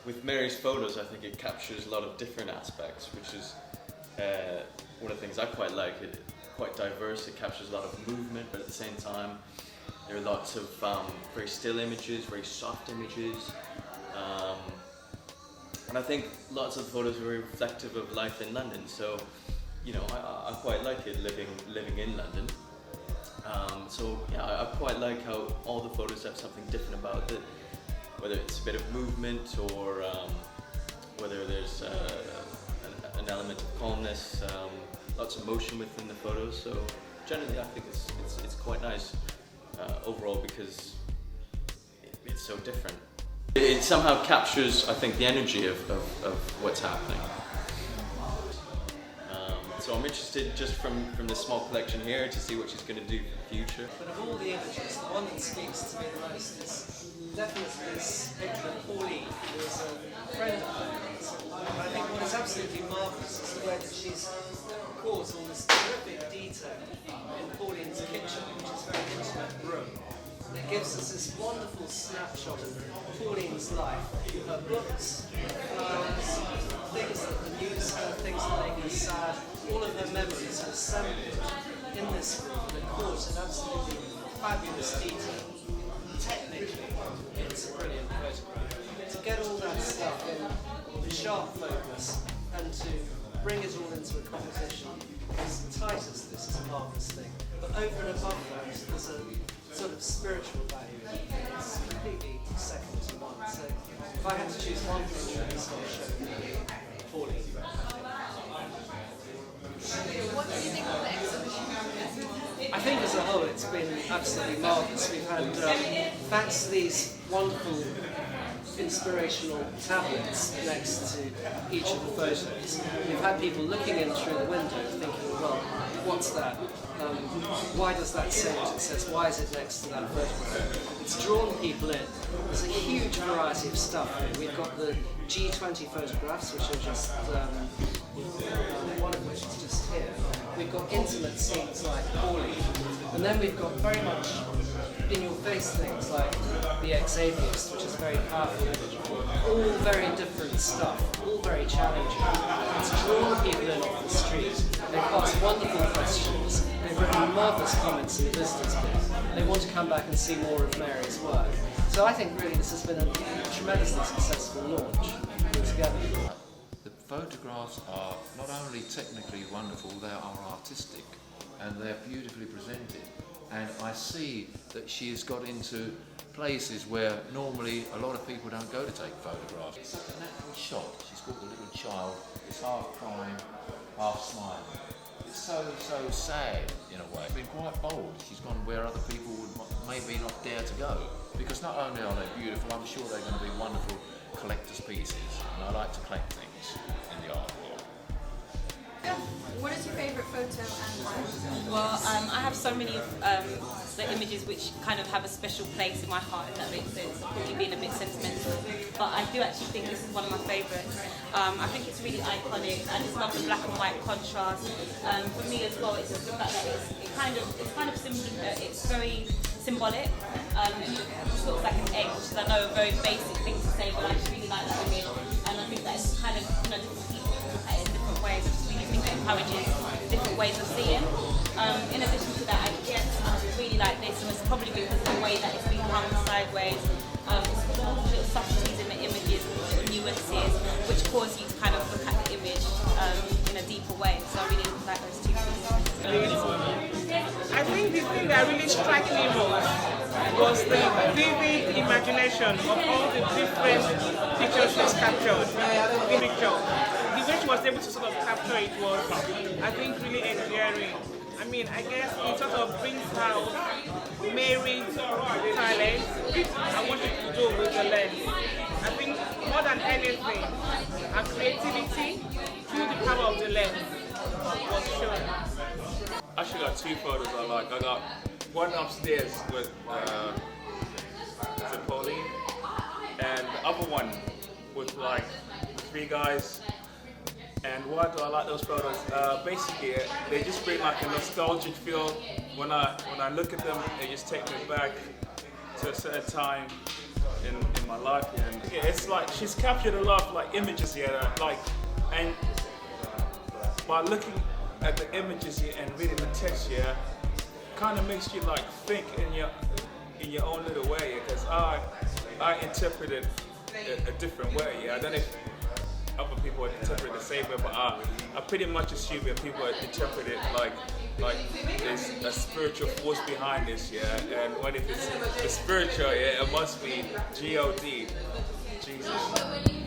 with Mary's photos, I think it captures a lot of different aspects, which is one of the things I quite like. It's quite diverse. It captures a lot of movement, but at the same time, there are lots of very still images, very soft images. And I think lots of the photos are very reflective of life in London. So, you know, I quite like it living in London. So yeah, I quite like how all the photos have something different about it, whether it's a bit of movement or whether there's an element of calmness, lots of motion within the photos. So generally, I think it's quite nice overall because it's so different. It somehow captures, I think, the energy of what's happening. So I'm interested just from this small collection here to see what she's going to do for the future. But of all the images, the one that speaks to me the most is definitely this picture of Pauline, who is a friend of Mary's. I think what is absolutely marvellous is the way that she's caught all this terrific detail in Pauline's kitchen, which is a very intimate room. It gives us this wonderful snapshot of Pauline's life, her books, her flowers, things that amuse her, things that make her sad, all of her memories are assembled in this room and caught in absolutely fabulous detail. Technically, it's a brilliant photograph. To get all that stuff in sharp focus and to bring it all into a composition as tight as this is a marvellous thing. But over and above that, there's a sort of spiritual value. It's completely second to one. So if I had to choose one picture, it's going to show Pauline. What do you think of the exhibition? I think as a whole it's been absolutely marvellous. We've had, thanks to these wonderful inspirational tablets next to each of the photos, we've had people looking in through the window thinking, well, what's that? Why does that say what it says? Why is it next to that photograph? It's drawn people in. There's a huge variety of stuff here. We've got the G20 photographs, which are just, one of which is just here. We've got intimate scenes like Pauline, and then we've got very much in-your-face things like the Ex-Atheist, which is a very powerful image. All very different stuff, all very challenging. It's drawn people in off the street. They've asked wonderful questions. They've written marvellous comments in the visitors' bit. They want to come back and see more of Mary's work. So I think really this has been a tremendously successful launch altogether. The photographs are not only technically wonderful, they are artistic and they're beautifully presented. And I see that she has got into places where normally a lot of people don't go to take photographs. It's a natural shot. She's got the little child, it's half crying, half smiling. It's so sad in a way. It's been quite bold. She's gone where other people would maybe not dare to go. Because not only are they beautiful, I'm sure they're going to be wonderful collector's pieces. And I like to collect things in the art world. What is your favourite photo and why? Well, I have so many the images which kind of have a special place in my heart, if that makes sense. I'm probably being a bit sentimental, but I do actually think this is one of my favourites. I think it's really iconic. I just love the black and white contrast. For me as well, it's just the fact that it's very symbolic. It just looks like an egg, which is I know a very basic thing to say, but I just really like that image, and I think that it's kind of different people look at it in different ways. I just really think it encourages different ways of seeing. In addition to that, I really like this, and it's probably because of the way that it's been hung sideways. It's got all the little subtleties in the images, little nuances, which cause you to kind of look at the image in a deeper way. So I really like those two things. I think the thing that really struck me most was the vivid imagination of all the different pictures she's captured in the picture. The way she was able to sort of capture it was, I think, really endearing. I mean, I guess it sort of brings out Mary's talent and what she could do with the lens. I think more than anything, her creativity through the power of the lens was shown. I actually got two photos I like. I got one upstairs with Pauline, and the other one with like three guys. And why do I like those photos? Basically, they just bring like a nostalgic feel. When I look at them, they just take me back to a certain time in in my life, and yeah, it's like she's captured a lot of like images here, like, and by looking at the images here and reading the text here, kind of makes you like think in your own little way. Because I interpret it a different way. Yeah, I don't know if other people would interpret it the same way, but I pretty much assume that people interpret it like there's a spiritual force behind this, yeah. And when if it's the spiritual, yeah, it must be God, Jesus.